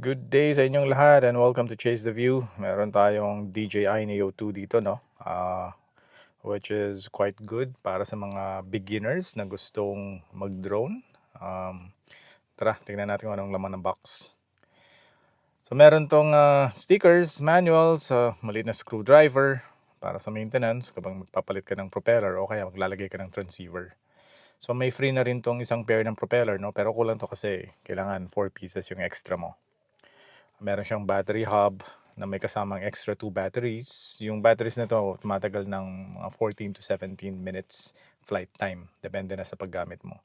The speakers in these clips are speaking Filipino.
Good day sa inyong lahat and welcome to Chase the View. Meron tayong DJI Neo 2 dito, no? Which is quite good para sa mga beginners na gustong mag-drone. Tara, tingnan natin kung anong laman ng box. So meron tong stickers, manuals, maliit na screwdriver para sa maintenance kapag magpapalit ka ng propeller o kaya maglalagay ka ng transceiver. So may free na rin tong isang pair ng propeller, no? Pero kulang to kasi kailangan 4 pieces yung extra mo. Meron siyang battery hub na may kasamang extra 2 batteries. Yung batteries na to tumatagal ng mga 14 to 17 minutes flight time. Depende na sa paggamit mo.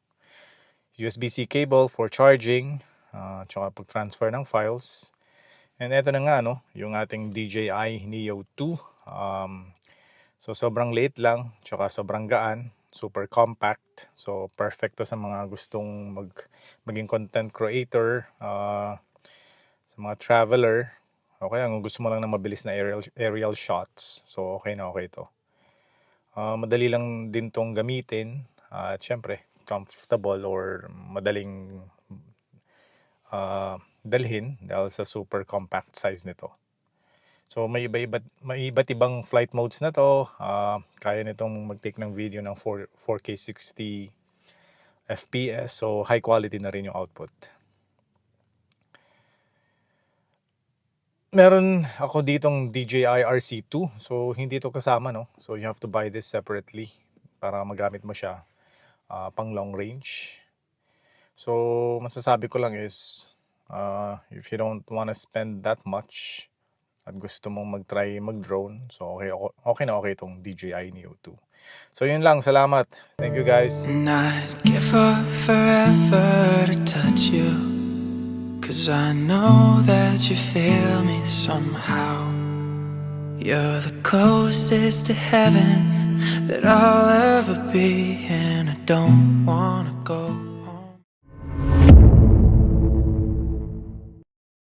USB-C cable for charging, tsaka pag-transfer ng files. And eto na nga, no, yung ating DJI Neo 2. So sobrang liit lang, tsaka sobrang gaan. Super compact. So perfect to sa mga gustong maging content creator, sa mga traveler, okay, kung gusto mo lang ng mabilis na aerial shots, so okay na okay to. Madali lang din tong gamitin at syempre comfortable or madaling dalhin dahil sa super compact size nito. So may iba't ibang flight modes na to. Kaya nitong mag-take ng video ng 4K 60 FPS, so high quality na rin yung output. Meron ako ditong DJI RC2. So, hindi to kasama, no? So, you have to buy this separately para magamit mo siya pang long range. So, masasabi ko lang is, if you don't wanna spend that much at gusto mong mag-try mag-drone, so okay na okay itong DJI Neo 2. So, yun lang. Salamat. Thank you, guys. And I'd give up forever to touch you, 'cause I know that you feel me somehow. You're the closest to heaven that I'll ever be, and I don't wanna go.